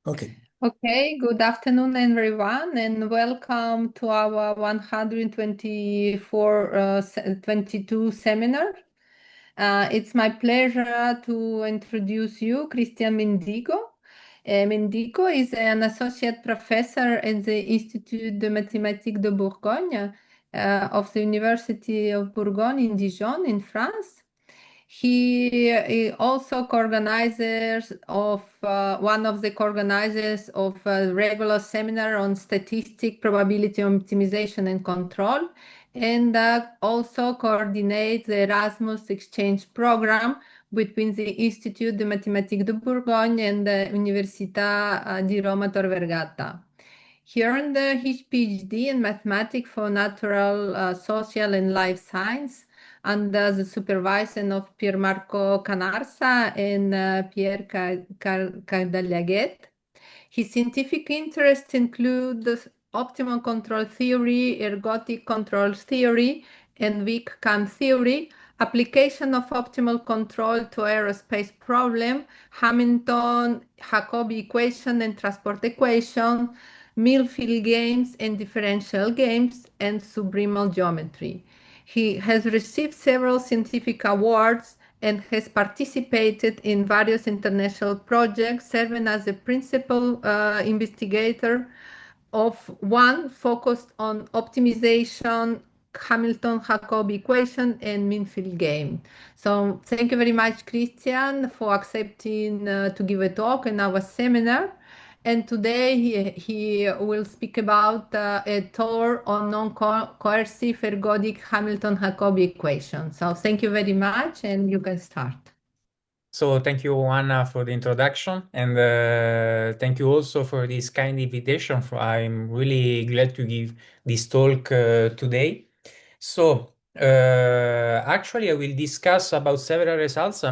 Okay. Okay, good afternoon, everyone, and welcome to our 124 22 seminar. It's my pleasure to introduce you, Cristian Mendico. Mendico is an associate professor at the Institut de Mathématiques de Bourgogne of the University of Bourgogne in Dijon, in France. He also co-organizers of one of the co-organizers of a regular seminar on statistic, probability optimization and control, and also coordinates the Erasmus exchange program between the Institut de Mathématiques de Bourgogne and the Università di Roma Tor Vergata. He earned his PhD in mathematics for natural, social, and life science under the supervision of Pier Marco Canarsa and Pierre Cardaliaguet. His scientific interests include the optimal control theory, ergodic control theory, and weak CAM theory, application of optimal control to aerospace problem, Hamilton-Jacobi equation and transport equation, Millfield games and differential games, and subliminal geometry. He has received several scientific awards and has participated in various international projects, serving as a principal investigator of one focused on optimization, Hamilton-Jacobi equation, and mean-field game. So thank you very much, Christian, for accepting to give a talk in our seminar. And today he will speak about a tour on non-coercive ergodic Hamilton-Jacobi equation. So thank you very much, and you can start. So thank you, Anna, for the introduction, and thank you also for this kind invitation. I'm really glad to give this talk today. So actually, I will discuss about several results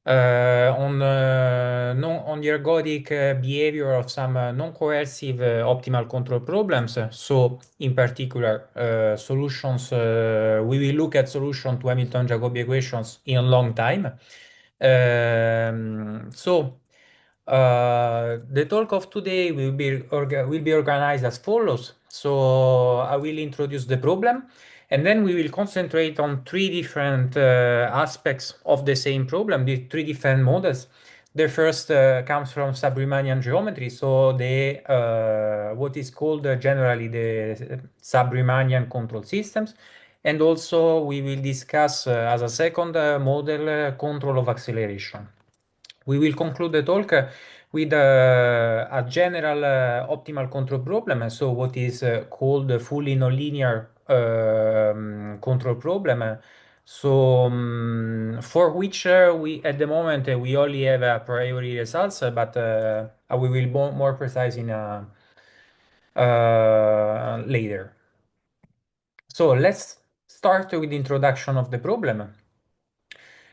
on the ergodic behavior of some non-coercive optimal control problems. So in particular, solutions. We will look at solution to Hamilton-Jacobi equations in a long time. The talk of today will be organized as follows. So I will introduce the problem, and then we will concentrate on three different aspects of the same problem, the three different models. The first comes from sub-Riemannian geometry, so the what is called generally the sub-Riemannian control systems. And also we will discuss as a second model control of acceleration. We will conclude the talk with a general optimal control problem, so what is called a fully nonlinear control problem. For which we at the moment we only have a priori results, but we will be more precise in later. So let's start with the introduction of the problem.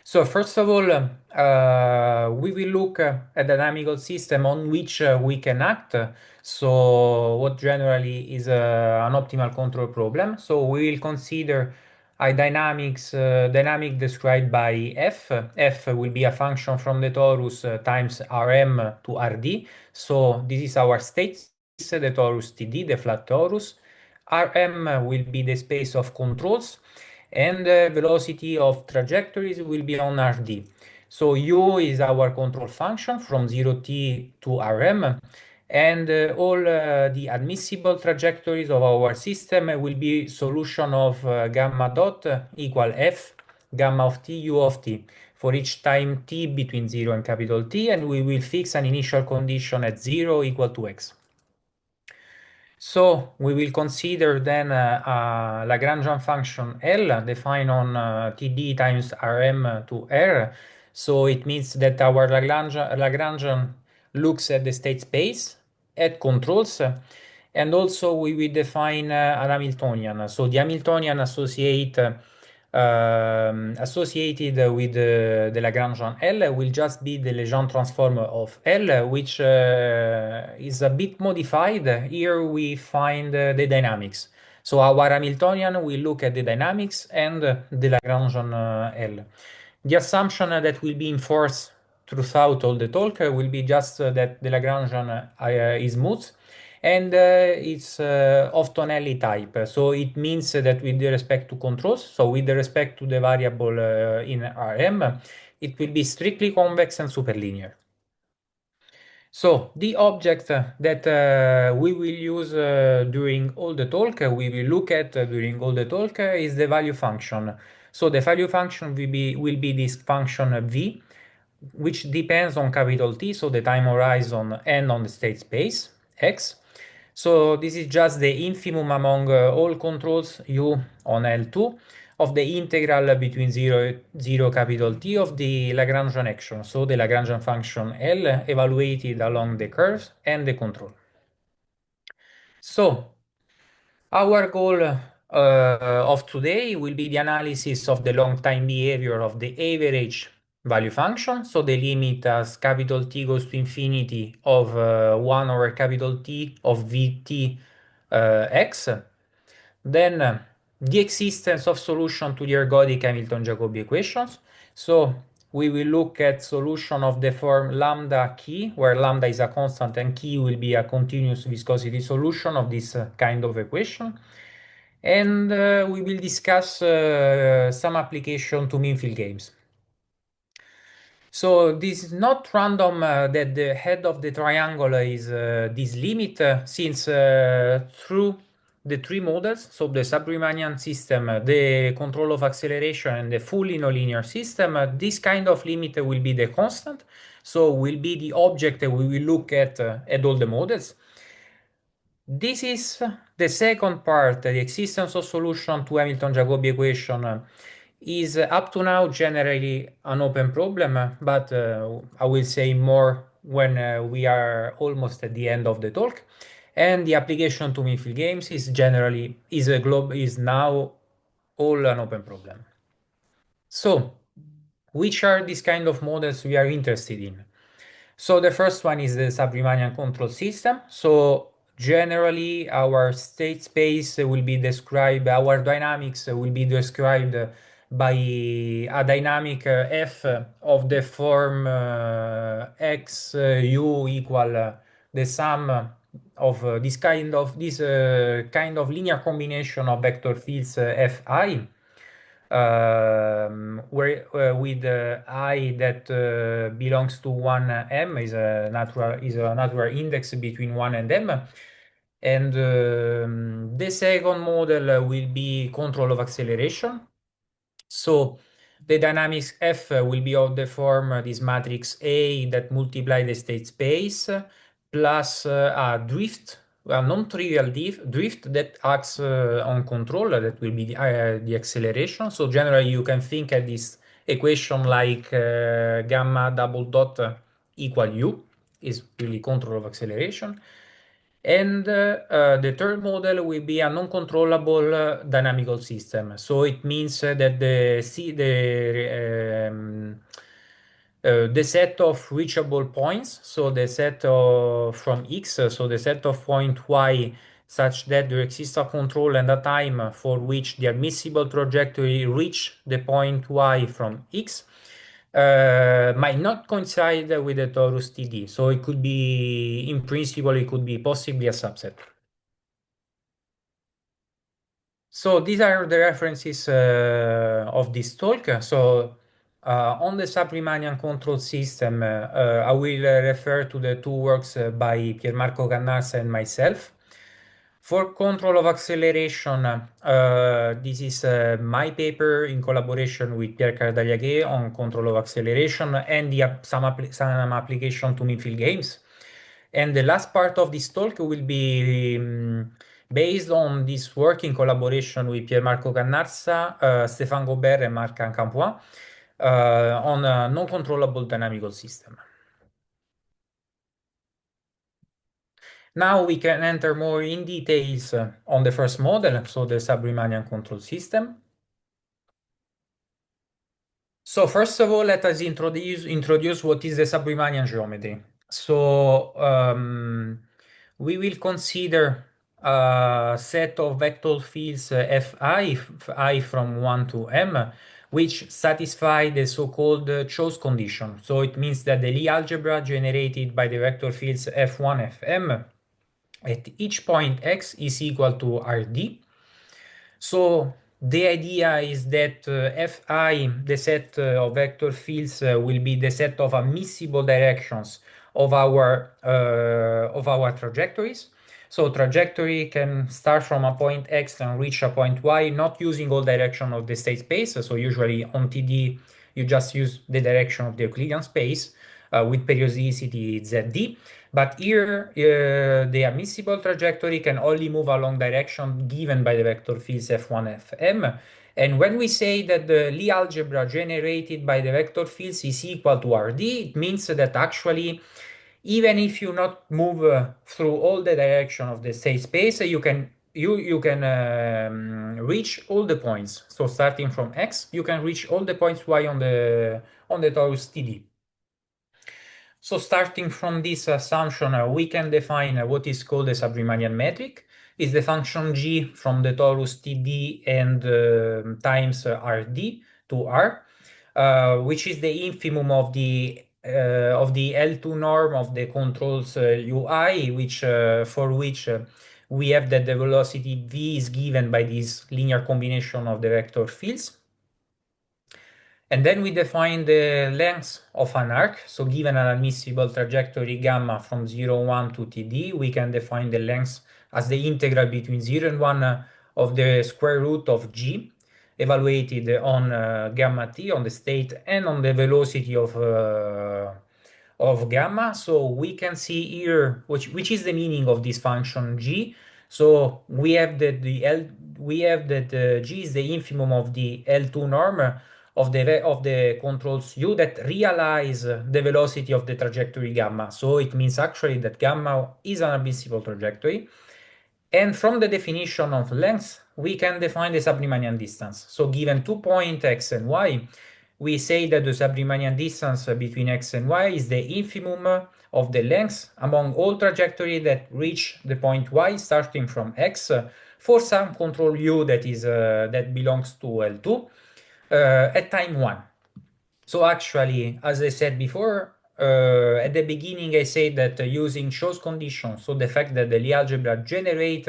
So first of all, we will look at a dynamical system on which we can act. So what generally is an optimal control problem. So we will consider a dynamic described by f. F will be a function from the torus times Rm to Rd. So this is our state, the torus Td, the flat torus. Rm will be the space of controls, and the velocity of trajectories will be on Rd. So U is our control function from 0t to Rm, and all the admissible trajectories of our system will be solution of gamma dot equal f gamma of t u of t for each time t between 0 and capital T, and we will fix an initial condition at 0 equal to x. So we will consider then a Lagrangian function L defined on Td times Rm to R. So it means that our Lagrangian looks at the state space, at controls, and also we will define an Hamiltonian. So the Hamiltonian associated with the Lagrangian L will just be the Legendre transform of L, which is a bit modified. Here we find the dynamics. So our Hamiltonian will look at the dynamics and the Lagrangian L. The assumption that will be enforced throughout all the talk will be just that the Lagrangian is smooth, and it's of tonality type. So it means that with respect to controls, so with respect to the variable in Rm, it will be strictly convex and superlinear. So the object that we will use during all the talk, we will look at during all the talk is the value function. So the value function will be this function v, which depends on capital T, so the time horizon, and on the state space, x. So this is just the infimum among all controls u on L2 of the integral between 0 capital T of the Lagrangian action, so the Lagrangian function L evaluated along the curves and the control. So our goal of today will be the analysis of the long time behavior of the average value function, so the limit as capital T goes to infinity of 1 over capital T of Vt x. Then the existence of solution to the ergodic Hamilton-Jacobi equations. So we will look at solution of the form lambda key, where lambda is a constant and key will be a continuous viscosity solution of this kind of equation. And we will discuss some application to mean field games. So this is not random that the head of the triangle is this limit, since through the three models, so the sub-Riemannian system, the control of acceleration, and the fully nonlinear system, this kind of limit will be the constant, so will be the object that we will look at all the models. This is the second part, the existence of solution to Hamilton-Jacobi equation is up to now generally an open problem, but I will say more when we are almost at the end of the talk. And the application to mean field games is now all an open problem. So, which are these kind of models we are interested in? So the first one is the sub-Riemannian control system. So generally our state space will be described, our dynamics will be described by a dynamic f of the form x u equal the sum of this kind of linear combination of vector fields fi, where with I that belongs to 1m is a natural index between 1 and m. And the second model will be control of acceleration. So the dynamics f will be of the form this matrix A that multiply the state space plus a drift, a non-trivial drift that acts on control, that will be the acceleration. So generally you can think of this equation like gamma double dot equal u is really control of acceleration. And the third model will be a non-controllable dynamical system. So it means that the set of reachable points, so the set of from x, so the set of point y, such that there exists a control and a time for which the admissible trajectory reach the point y from x, might not coincide with the torus TD. So it could be, in principle, it could be possibly a subset. So these are the references of this talk. So on the sub-Riemannian control system, I will refer to the two works by Piermarco Cannarsa and myself. For control of acceleration, this is my paper in collaboration with Pierre Cardaliaguet on control of acceleration and some application to mean field games. And the last part of this talk will be based on this work in collaboration with Piermarco Cannarsa, Stéphane Gobert, and Marc Ancampoix on a non-controllable dynamical system. Now we can enter more in details on the first model, so the sub-Riemannian control system. So first of all, let us introduce what is the sub-Riemannian geometry. So we will consider a set of vector fields fi from 1 to m, which satisfy the so-called choice condition. So it means that the Lie algebra generated by the vector fields F1, Fm at each point x is equal to Rd. So the idea is that Fi, the set of vector fields, will be the set of admissible directions of our trajectories. So trajectory can start from a point x and reach a point y, not using all direction of the state space. So usually on TD, you just use the direction of the Euclidean space with periodicity ZD. But here, the admissible trajectory can only move along direction given by the vector fields F1, Fm. And when we say that the Lie algebra generated by the vector fields is equal to Rd, it means that actually, even if you not move through all the direction of the state space, you can reach all the points. So starting from x, you can reach all the points y on the torus TD. So starting from this assumption, we can define what is called a sub-Riemannian metric. Is the function g from the torus TD and times Rd to R, which is the infimum of the L2 norm of the controls UI, which for which we have that the velocity v is given by this linear combination of the vector fields. And then we define the length of an arc. So given an admissible trajectory gamma from 0, 1 to TD, we can define the length as the integral between 0 and 1 of the square root of g, evaluated on gamma t, on the state, and on the velocity of gamma. So we can see here which is the meaning of this function g. So we have that g is the infimum of the L2 norm of the controls u that realize the velocity of the trajectory gamma. So it means actually that gamma is an admissible trajectory. And from the definition of length, we can define the sub-Riemannian distance. So given 2 points x and y, we say that the sub-Riemannian distance between x and y is the infimum of the length among all trajectories that reach the point y starting from x for some control u that belongs to L2 at time 1. So actually, as I said before, at the beginning I said that using choice conditions, so the fact that the Lie algebra generate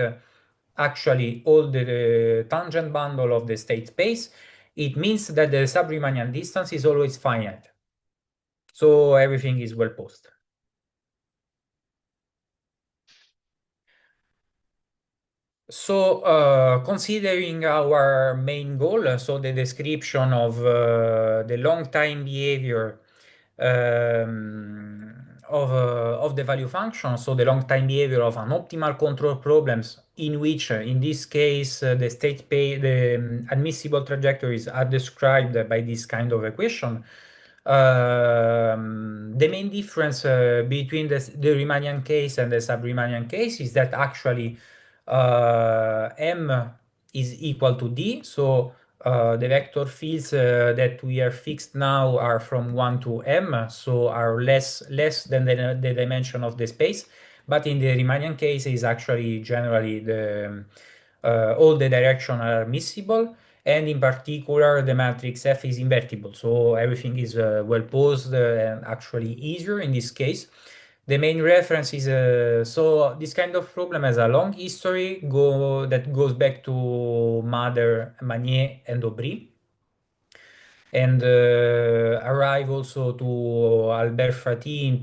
actually all the tangent bundle of the state space, it means that the sub-Riemannian distance is always finite. So everything is well posed. So considering our main goal, so the description of the long time behavior of the value function, so the long time behavior of an optimal control problems in which, in this case, the state space, the admissible trajectories are described by this kind of equation. The main difference between the Riemannian case and the sub-Riemannian case is that actually m is equal to d, so the vector fields that we are fixed now are from 1 to m, so are less than the dimension of the space. But in the Riemannian case, is actually generally all the directions are admissible, and in particular the matrix F is invertible, so everything is well posed and actually easier in this case. The main reference is so this kind of problem has a long history that goes back to Mader, Magnier, and Aubry, and arrive also to Albert Fati in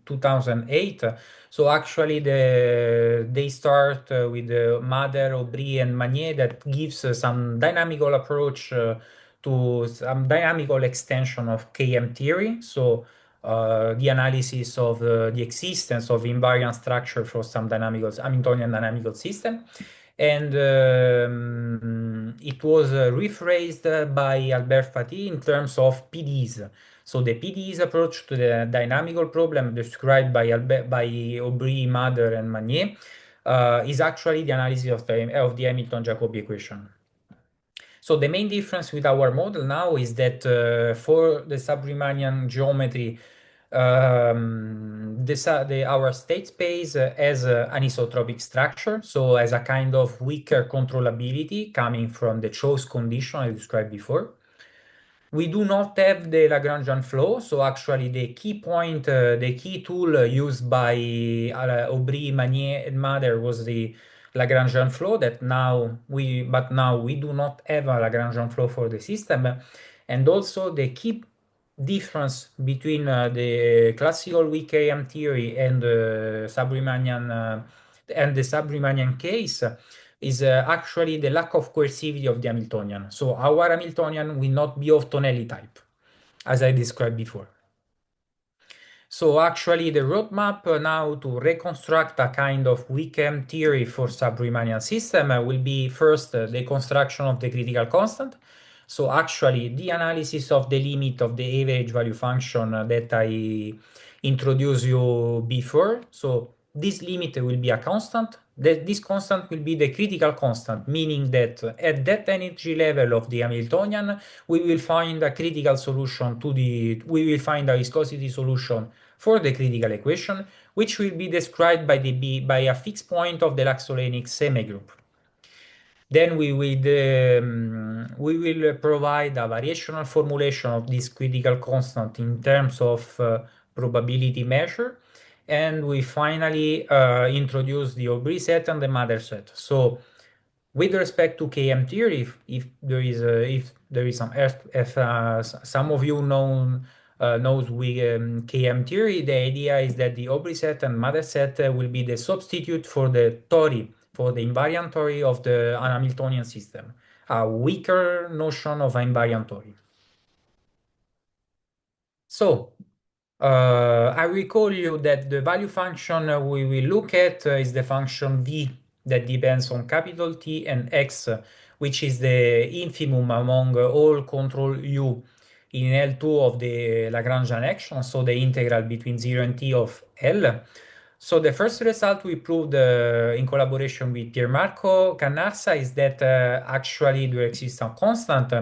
2008. So actually they start with Mader, Aubry, and Magnier that gives some dynamical approach to some dynamical extension of KM theory. So the analysis of the existence of invariant structure for some Hamiltonian dynamical system. And it was rephrased by Albert Fati in terms of PDEs. So the PDEs approach to the dynamical problem described by Aubry, Mader, and Magnier is actually the analysis of the Hamilton-Jacobi equation. So the main difference with our model now is that for the sub-Riemannian geometry, our state space has an isotropic structure, so as a kind of weaker controllability coming from the choice condition I described before. we do not have the Lagrangian flow, so actually the key point, the key tool used by Aubry, Magnier, and Mader was the Lagrangian flow but now we do not have a Lagrangian flow for the system. And also the key difference between the classical weak AM theory and the Sub-Riemannian case is actually the lack of coercivity of the Hamiltonian. So our Hamiltonian will not be of Tonelli type, as I described before. So actually the roadmap now to reconstruct a kind of weak-M theory for sub-Riemannian system will be first the construction of the critical constant. So actually the analysis of the limit of the average value function that I introduced you before. So this limit will be a constant. This constant will be the critical constant, meaning that at that energy level of the Hamiltonian, we will find a critical solution we will find a viscosity solution for the critical equation, which will be described by a fixed point of the Laxolenic semigroup. Then we will provide a variational formulation of this critical constant in terms of probability measure, and we finally introduce the Aubry set and the Mader set. So with respect to KM theory, if there is some of you knows KM theory, the idea is that the Aubry set and Mader set will be the substitute for the tori, for the invariant tori of the Hamiltonian system, a weaker notion of invariant tori. So I recall you that the value function we will look at is the function v that depends on capital T and x, which is the infimum among all control u in L2 of the Lagrangian action, so the integral between 0 and t of L. So the first result we proved in collaboration with Piermarco Cannarsa is that actually there exists a constant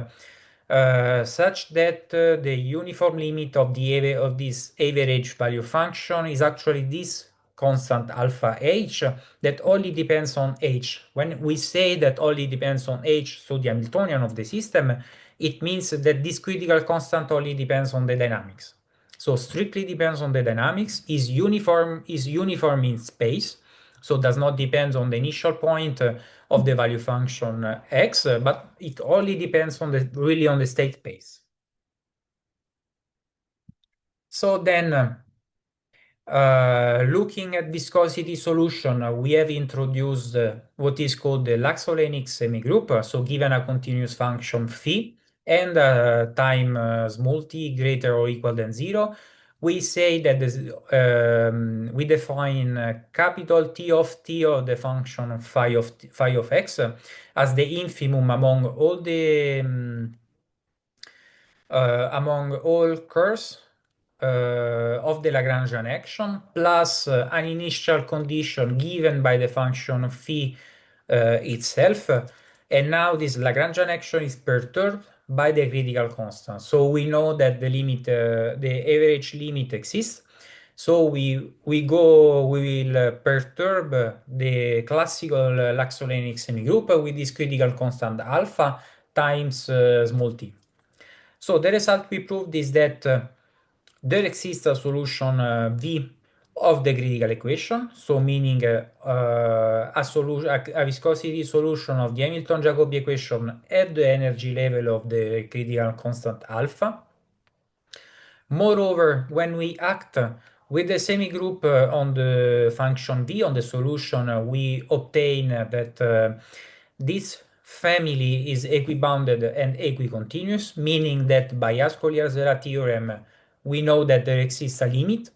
such that the uniform limit of this average value function is actually this constant alpha h that only depends on h. When we say that only depends on h, so the Hamiltonian of the system, it means that this critical constant only depends on the dynamics. So strictly depends on the dynamics, is uniform in space, so does not depend on the initial point of the value function x, but it only depends on really on the state space. So then, looking at viscosity solution, we have introduced what is called the Laxolenic semigroup. So given a continuous function phi and time small t greater or equal than 0, we say that we define capital T of the function phi of x as the infimum among all curves of the Lagrangian action plus an initial condition given by the function phi itself. And now this Lagrangian action is perturbed by the critical constant. So we know that the average limit exists. So we will perturb the classical Laxolenic semigroup with this critical constant alpha times small t. So the result we proved is that there exists a solution V of the critical equation, so meaning a viscosity solution of the Hamilton-Jacobi equation at the energy level of the critical constant alpha. Moreover, when we act with the semigroup on the function V, on the solution, we obtain that this family is equibounded and equicontinuous, meaning that by Ascoli-Arzelà theorem, we know that there exists a limit.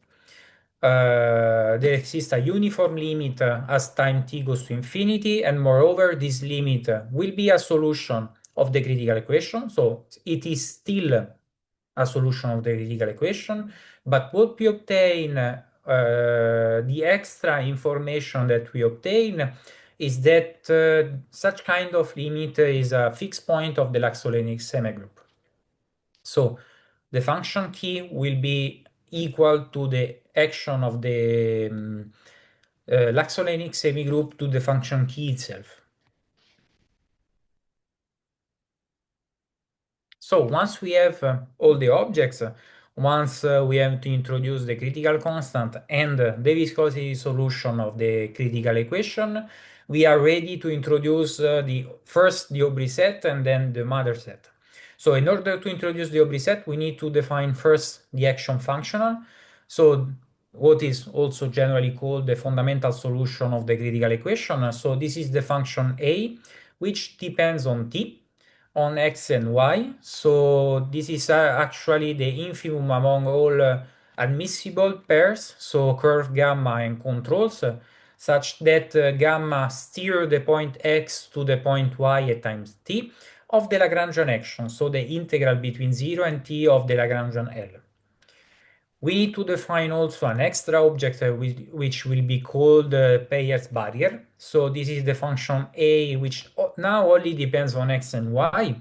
There exists a uniform limit as time t goes to infinity, and moreover, this limit will be a solution of the critical equation, so it is still a solution of the critical equation, but what we obtain, the extra information that we obtain is that such kind of limit is a fixed point of the Laxolenic semigroup. So the function key will be equal to the action of the Laxolenic semigroup to the function key itself. So once we have all the objects, once we have to introduce the critical constant and the viscosity solution of the critical equation, we are ready to introduce first the Aubry set and then the mother set. So in order to introduce the Aubry set, we need to define first the action functional. So what is also generally called the fundamental solution of the critical equation. So this is the function A, which depends on t, on x and y. So this is actually the infimum among all admissible pairs, so curve gamma and controls, such that gamma steer the point x to the point y at times t of the Lagrangian action, so the integral between 0 and t of the Lagrangian L. We need to define also an extra object which will be called Peyer's barrier. So this is the function a, which now only depends on x and y.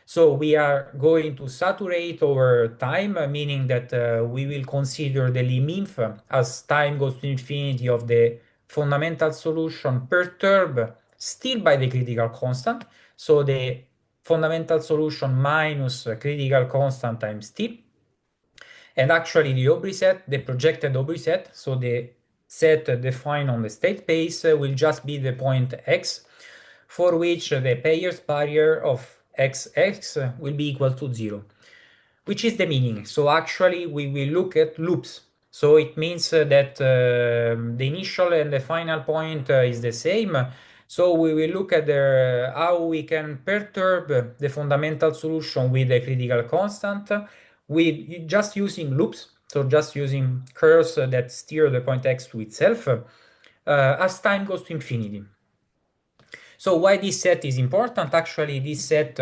So we are going to saturate over time, meaning that we will consider the lim-inf as time goes to infinity of the fundamental solution perturbed still by the critical constant. So the fundamental solution minus critical constant times t. And actually the Aubry set, the projected Aubry set, so the set defined on the state space will just be the point x, for which the Peyer's barrier of xx will be equal to 0, which is the meaning. So actually we will look at loops. So it means that the initial and the final point is the same. So we will look at how we can perturb the fundamental solution with the critical constant with just using loops, so just using curves that steer the point x to itself as time goes to infinity. So why this set is important? Actually, this set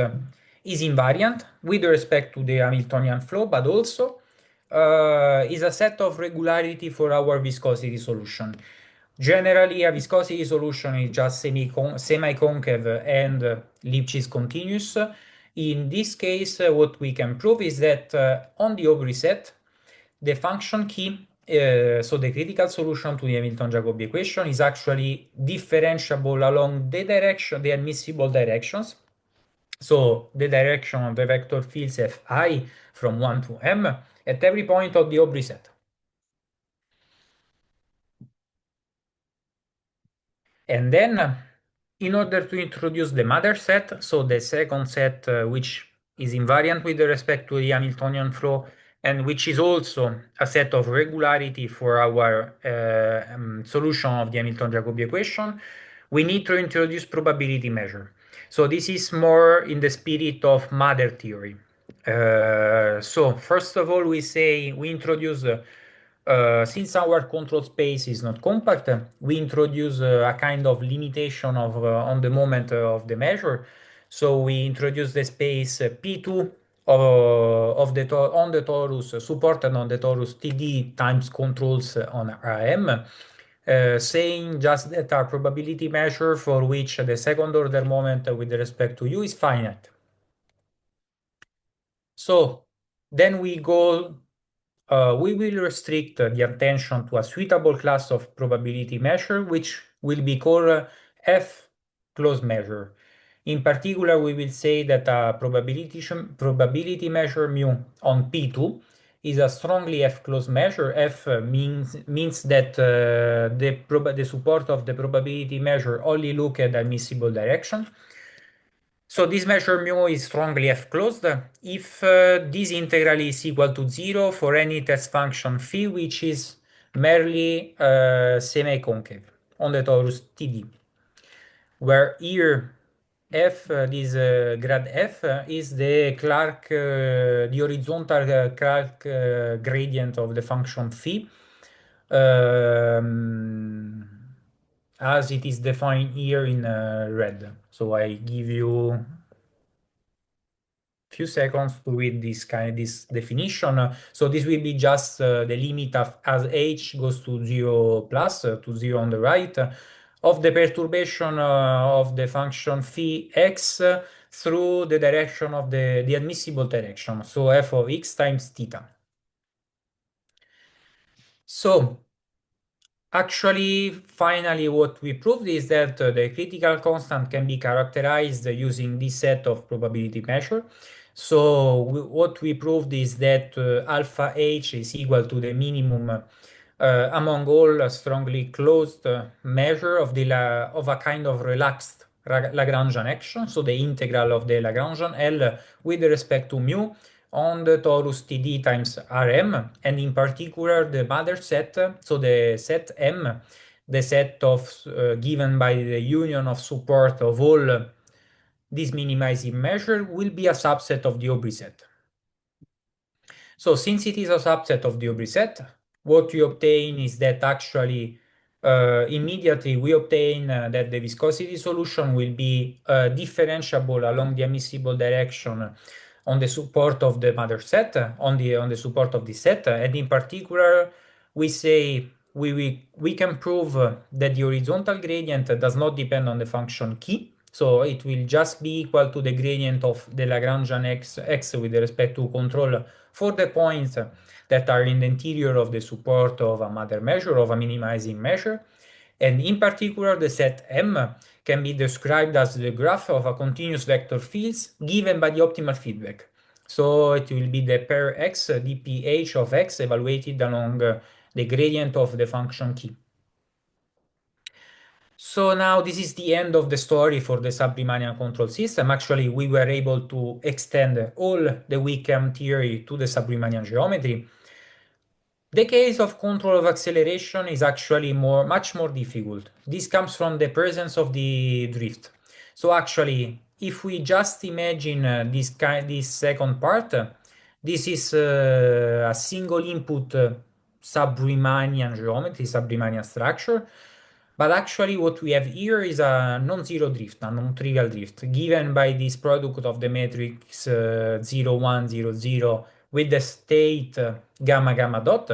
is invariant with respect to the Hamiltonian flow, but also is a set of regularity for our viscosity solution. Generally, a viscosity solution is just semi-concave and Lipschitz continuous. In this case, what we can prove is that on the Aubry set, the function key, so the critical solution to the Hamilton-Jacobi equation, is actually differentiable along the direction, the admissible directions. So the direction of the vector fields Fi from 1 to m at every point of the Aubry set. And then, in order to introduce the mother set, so the second set which is invariant with respect to the Hamiltonian flow, and which is also a set of regularity for our solution of the Hamilton-Jacobi equation, we need to introduce probability measure. So this is more in the spirit of mother theory. So first of all, we say we introduce since our control space is not compact, we introduce a kind of limitation of on the moment of the measure. So we introduce the space P2 on the torus, supported on the torus TD times controls on RM, saying just that our probability measure for which the second order moment with respect to U is finite. So then we go. We will restrict the attention to a suitable class of probability measure, which will be called F closed measure. In particular, we will say that a probability measure mu on P2 is a strongly F closed measure. F means that the support of the probability measure only look at admissible direction. So this measure mu is strongly F-closed if this integral is equal to 0 for any test function phi which is merely semi-concave on the torus TD, where here f, this grad f, is the Clark, the horizontal Clark gradient of the function phi, as it is defined here in red. So I give you few seconds to read this definition. So this will be just the limit of as h goes to 0 plus to 0 on the right of the perturbation of the function phi x through the direction of the admissible direction, so f of x times theta. So actually, finally, what we proved is that the critical constant can be characterized using this set of probability measure. So what we proved is that alpha h is equal to the minimum among all strongly closed measure of of a kind of relaxed Lagrangian action, so the integral of the Lagrangian L with respect to mu on the torus Td times Rm, and in particular the mother set, so the set M, the set of given by the union of support of all this minimizing measure, will be a subset of the Aubry set. So since it is a subset of the Aubry set, what we obtain is that actually immediately we obtain that the viscosity solution will be differentiable along the admissible direction on the support of the mother set, on the support of the set, and in particular we say we can prove that the horizontal gradient does not depend on the function key, so it will just be equal to the gradient of the Lagrangian x with respect to control for the points that are in the interior of the support of a mother measure, of a minimizing measure. And in particular, the set M can be described as the graph of a continuous vector fields given by the optimal feedback. So it will be the pair x dph of x evaluated along the gradient of the function key. So now this is the end of the story for the sub-Riemannian control system. Actually, we were able to extend all the Wickham theory to the sub-Riemannian geometry. The case of control of acceleration is actually much more difficult. This comes from the presence of the drift. So actually, if we just imagine this second part, this is a single input sub-Riemannian geometry, sub-Riemannian structure. But actually what we have here is a non-zero drift, a non-trivial drift, given by this product of the matrix 0, 1, 0, 0 with the state gamma gamma dot.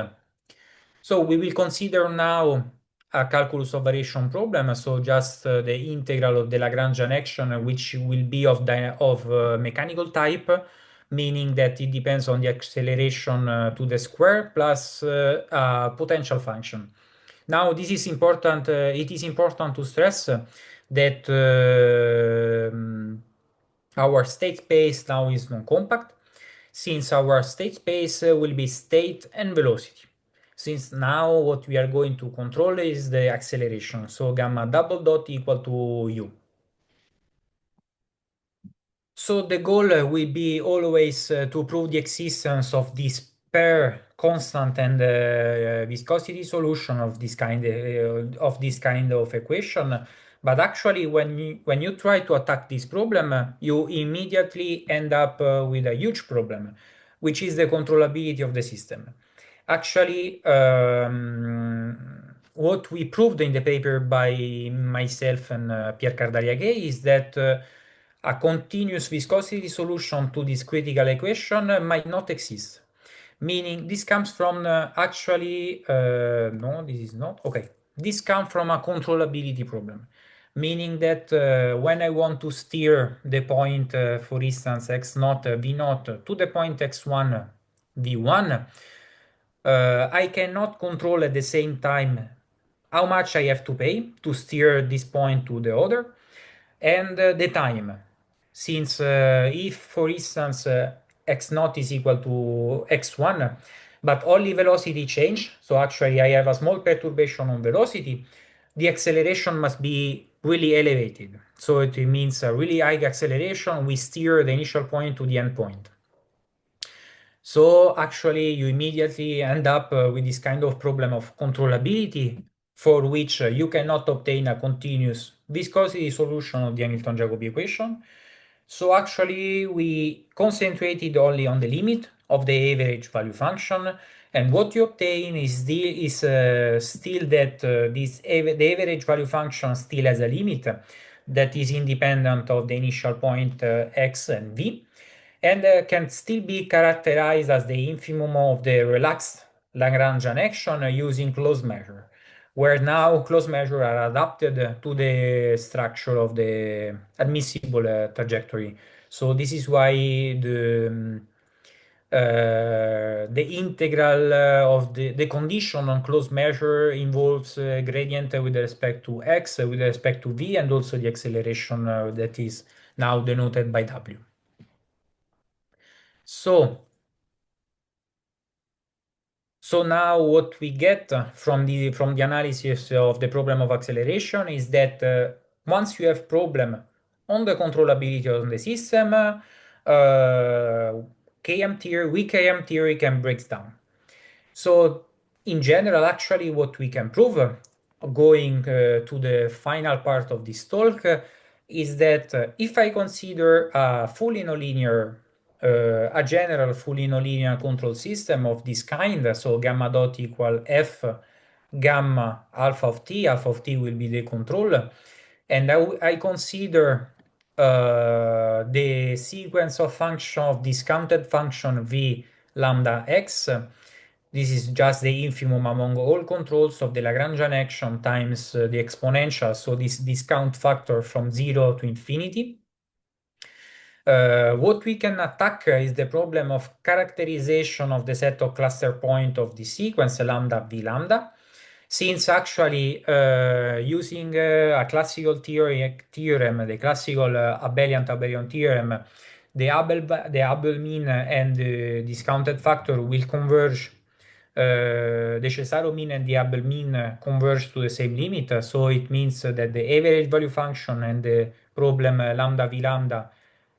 So we will consider now a calculus of variation problem, so just the integral of the Lagrangian action, which will be of mechanical type, meaning that it depends on the acceleration to the square plus a potential function. Now, this is important. It is important to stress that our state space now is non-compact, since our state space will be state and velocity. Since now what we are going to control is the acceleration, so gamma double dot equal to u. So the goal will be always to prove the existence of this pair constant and viscosity solution of this kind of equation. But actually, when you try to attack this problem, you immediately end up with a huge problem, which is the controllability of the system. Actually, what we proved in the paper by myself and Pierre Cardaliaghe is that a continuous viscosity solution to this critical equation might not exist. Meaning this comes from no, this is not, okay. This comes from a controllability problem. Meaning that when I want to steer the point, for instance, x0, v0 to the point x1, v1, I cannot control at the same time how much I have to pay to steer this point to the other, and the time. Since if, for instance, x0 is equal to x1, but only velocity change, so actually I have a small perturbation on velocity, the acceleration must be really elevated. So it means a really high acceleration, we steer the initial point to the end point. So actually you immediately end up with this kind of problem of controllability, for which you cannot obtain a continuous viscosity solution of the Hamilton-Jacobi equation. So actually we concentrated only on the limit of the average value function, and what you obtain is still that the average value function still has a limit that is independent of the initial point x and v, and can still be characterized as the infimum of the relaxed Lagrangian action using closed measure, where now closed measure are adapted to the structure of the admissible trajectory. So this is why the integral of the condition on closed measure involves gradient with respect to x, with respect to v, and also the acceleration that is now denoted by w. So now what we get from the analysis of the problem of acceleration is that once you have problem on the controllability of the system, weak KM theory can break down. So in general, actually, what we can prove, going to the final part of this talk, is that if I consider a fully nonlinear, a general fully nonlinear control system of this kind, so gamma dot equal f gamma alpha of t will be the control, and I consider the sequence of function of discounted function v lambda x. This is just the infimum among all controls of the Lagrangian action times the exponential, so this discount factor from 0 to infinity. What we can attack is the problem of characterization of the set of cluster point of the sequence lambda v lambda, since actually using a classical theorem, the classical Abelian-Tauberien theorem, the Abel mean and the discounted factor will converge. The Cesaro mean and the Abel mean converge to the same limit, so it means that the average value function and the problem lambda v lambda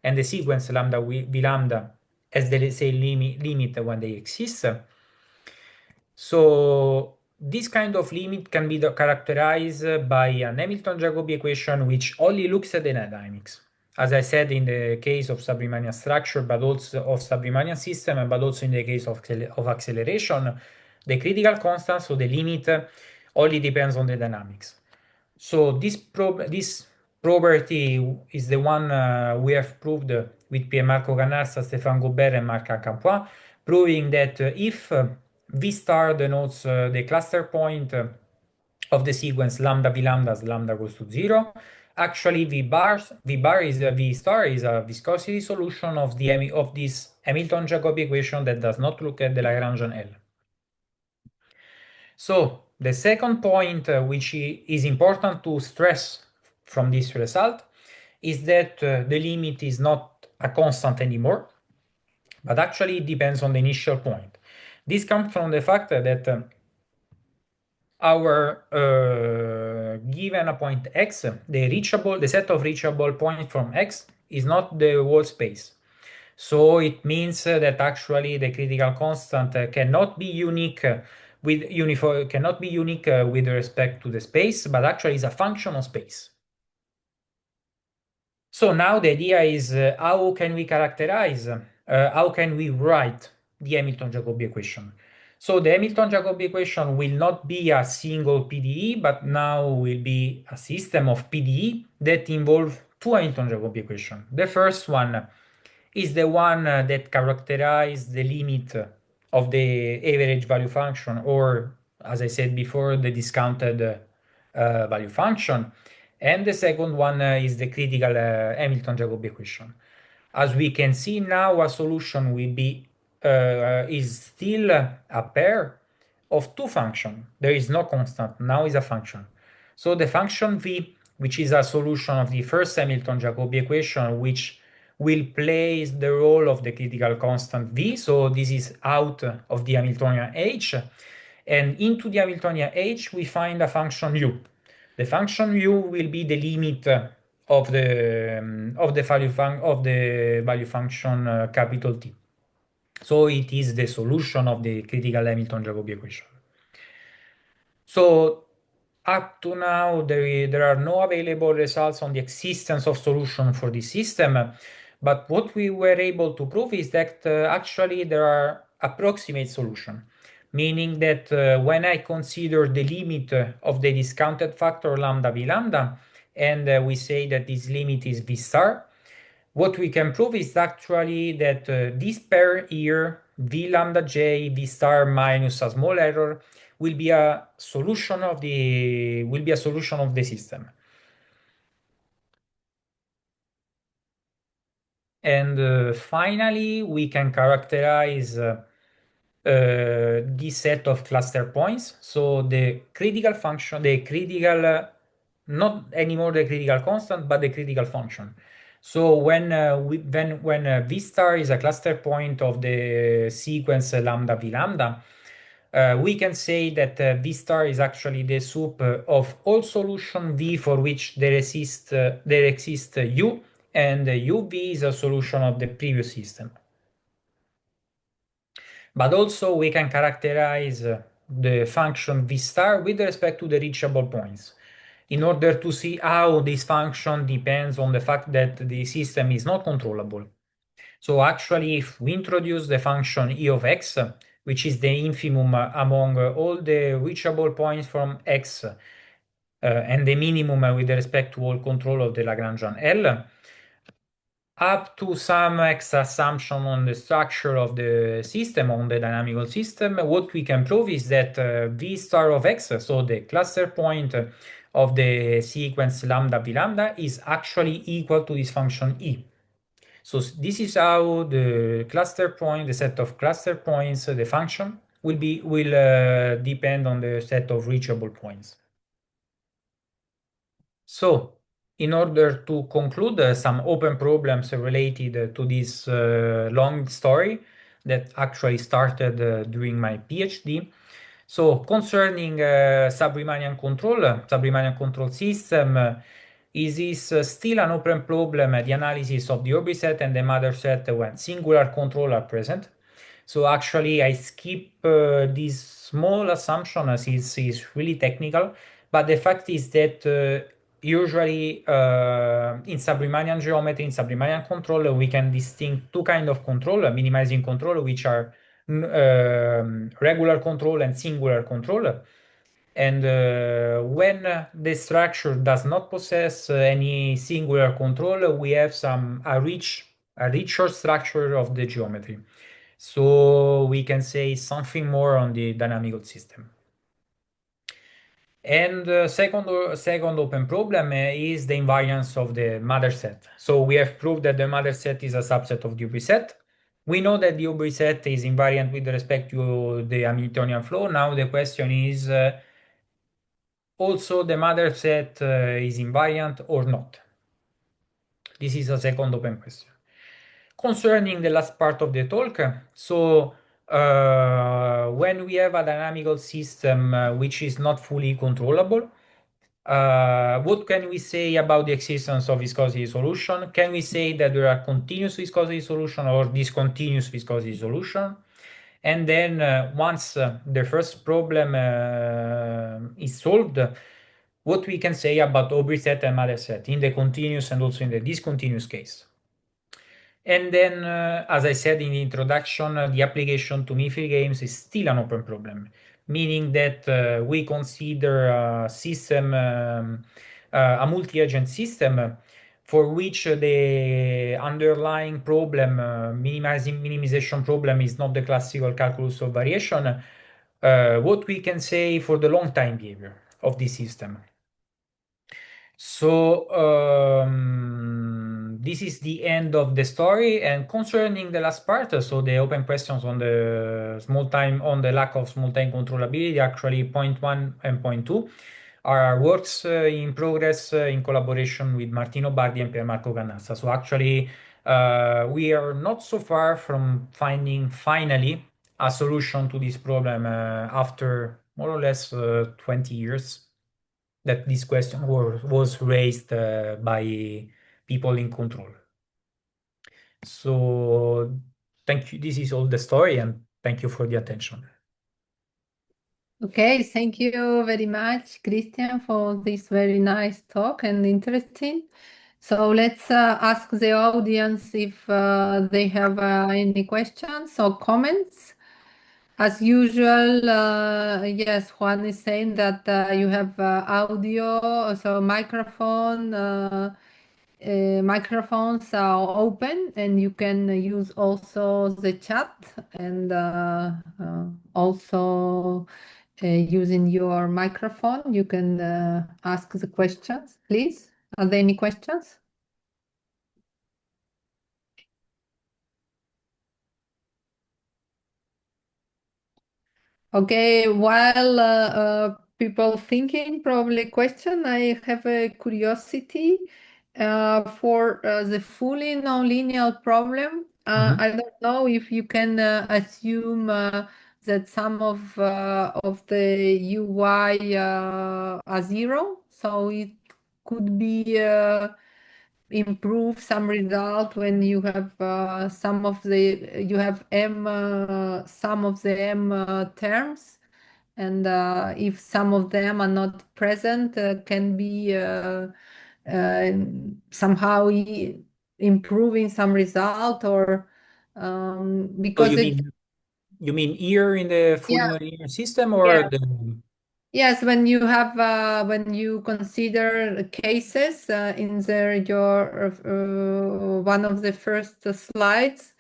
and the sequence lambda v lambda has the same limit when they exist. So this kind of limit can be characterized by an Hamilton-Jacobi equation which only looks at the dynamics. As I said, in the case of sub-Riemannian structure, but also of sub-Riemannian system, but also in the case of acceleration, the critical constant, so the limit, only depends on the dynamics. So this property is the one we have proved with Pierre-Marco Canarsa, Stéphane Gobert, and Marc Campois, proving that if V star denotes the cluster point of the sequence lambda v lambda as lambda goes to 0. Actually, V star is a viscosity solution of this Hamilton-Jacobi equation that does not look at the Lagrangian L. So the second point, which is important to stress from this result, is that the limit is not a constant anymore, but actually it depends on the initial point. This comes from the fact that our given a point x, the set of reachable points from x is not the whole space. So it means that actually the critical constant cannot be unique with with respect to the space, but actually is a function of space. So now the idea is how can we characterize, how can we write the Hamilton-Jacobi equation? So the Hamilton-Jacobi equation will not be a single PDE, but now will be a system of PDE that involve two Hamilton-Jacobi equations. The first one is the one that characterizes the limit of the average value function, or as I said before, the discounted value function. And the second one is the critical Hamilton-Jacobi equation. As we can see now, a solution will be is still a pair of two functions. There is no constant, now is a function. So the function v, which is a solution of the first Hamilton-Jacobi equation, which will play the role of the critical constant v, so this is out of the Hamiltonian h, and into the Hamiltonian h we find a function u. The function u will be the limit of the value function capital T. So it is the solution of the critical Hamilton-Jacobi equation. So up to now, there are no available results on the existence of solution for this system, but what we were able to prove is that actually there are approximate solutions, meaning that when I consider the limit of the discounted factor lambda v lambda, and we say that this limit is v star, what we can prove is actually that this pair here, v lambda j, v star minus a small error, will be a solution of the system. And finally, we can characterize this set of cluster points. So the critical function, not anymore the critical constant, but the critical function. So when V star is a cluster point of the sequence lambda v lambda, we can say that V star is actually the sup of all solution V for which there exists U, and UV is a solution of the previous system. But also we can characterize the function V star with respect to the reachable points in order to see how this function depends on the fact that the system is not controllable. So actually, if we introduce the function e of x, which is the infimum among all the reachable points from x, and the minimum with respect to all control of the Lagrangian L, up to some x assumption on the structure of the system, on the dynamical system, what we can prove is that V star of x, so the cluster point of the sequence lambda v lambda, is actually equal to this function e. So this is how the cluster point, the set of cluster points, the function will depend on the set of reachable points. So in order to conclude some open problems related to this long story that actually started during my PhD. So concerning sub-Riemannian control system, is this still an open problem, the analysis of the orbit set and the mother set when singular control are present? So actually I skip this small assumption as it's really technical, but the fact is that usually in sub-Riemannian geometry, in sub-Riemannian control, we can distinguish two kinds of control, minimizing control, which are regular control and singular control. And when the structure does not possess any singular control, we have a richer structure of the geometry. So we can say something more on the dynamical system. And second open problem is the invariance of the mother set. So we have proved that the mother set is a subset of the Aubry set. We know that the Aubry set is invariant with respect to the Hamiltonian flow. Now the question is also the mother set is invariant or not. This is a second open question. Concerning the last part of the talk, so when we have a dynamical system which is not fully controllable, what can we say about the existence of viscosity solution? Can we say that there are continuous viscosity solution or discontinuous viscosity solution? And then once the first problem is solved, what we can say about Aubry set and mother set in the continuous and also in the discontinuous case. And then, as I said in the introduction, the application to MIFI games is still an open problem, meaning that we consider a system, a multi-agent system for which the underlying problem, minimization problem, is not the classical calculus of variation. What we can say for the long time behavior of this system. So this is the end of the story. And concerning the last part, so the open questions on the lack of small time controllability, actually point 1 and point 2 are works in progress in collaboration with Martino Bardi and Pier Marco Cannassa. So actually we are not so far from finding finally a solution to this problem after more or less 20 years that this question was raised by people in control. So thank you. This is all the story, and thank you for the attention. Okay, thank you very much, Christian, for this very nice talk and interesting. So let's ask the audience if they have any questions or comments. As usual, yes, Juan is saying that you have audio, so microphones are open, and you can use also the chat and also using your microphone, you can ask the questions, please. Are there any questions? Okay, while people thinking probably question, I have a curiosity. For the fully nonlinear problem, Mhm. I don't know if you can assume that some of the UI are zero, so it could be improve some result when you have some of the you have m some of the m terms, and if some of them are not present, can be uh, somehow improving some result, or So because it you mean here in the fully yeah nonlinear system or yeah the yes, when you have when you consider cases in your one of the first slides,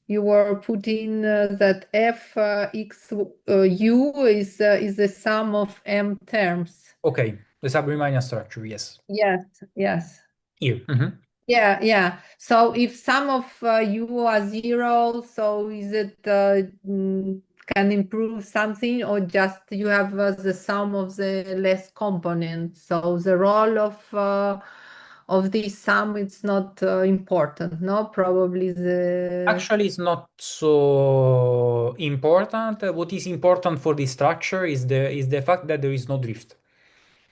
you were putting that f x u is the sum of m terms. okay, the subriemannian structure, yes. Yes, yes. Here. Mhm. Yeah, yeah. So if some of you are zero, so is it can improve something, or just you have the sum of the less components? So the role of this sum, it's not important, no? Probably the Actually, it's not so important. What is important for the structure is the fact that there is no drift.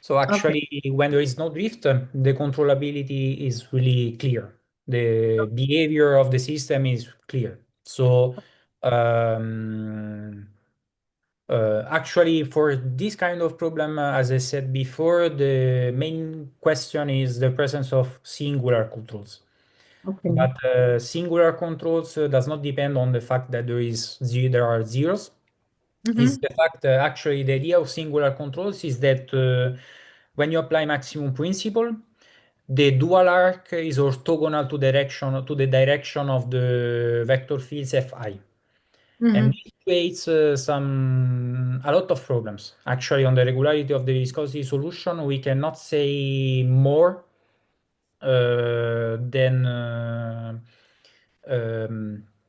So okay, actually, when there is no drift, the controllability is really clear. The behavior of the system is clear. So um, actually, for this kind of problem, as I said before, the main question is the presence of singular controls. okay. But singular controls does not depend on the fact that there are zeros. Is Mm-hmm. the fact actually the idea of singular controls is that when you apply maximum principle, the dual arc is orthogonal to the direction of the vector fields Fi. And Mm-hmm. this creates a lot of problems. Actually, on the regularity of the viscosity solution, we cannot say more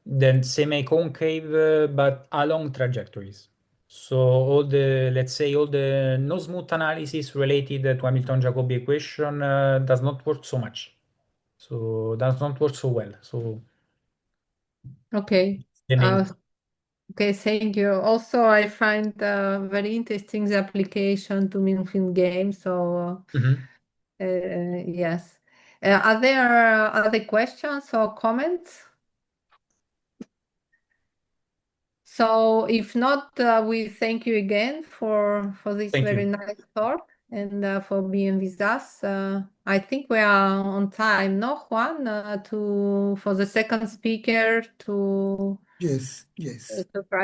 than semi-concave, but along trajectories. So let's say all the no smooth analysis related to Hamilton-Jacobi equation does not work so much. So does not work so well. So Okay. the main. Okay, thank you. Also, I find very interesting the application to Minfin games. So, Mhm. yes. Are there other questions or comments? So, if not, we thank you again for this Thank very you. nice talk, and for being with us. I think we are on time, no, Juan, to for the second speaker to Yes, yes. to try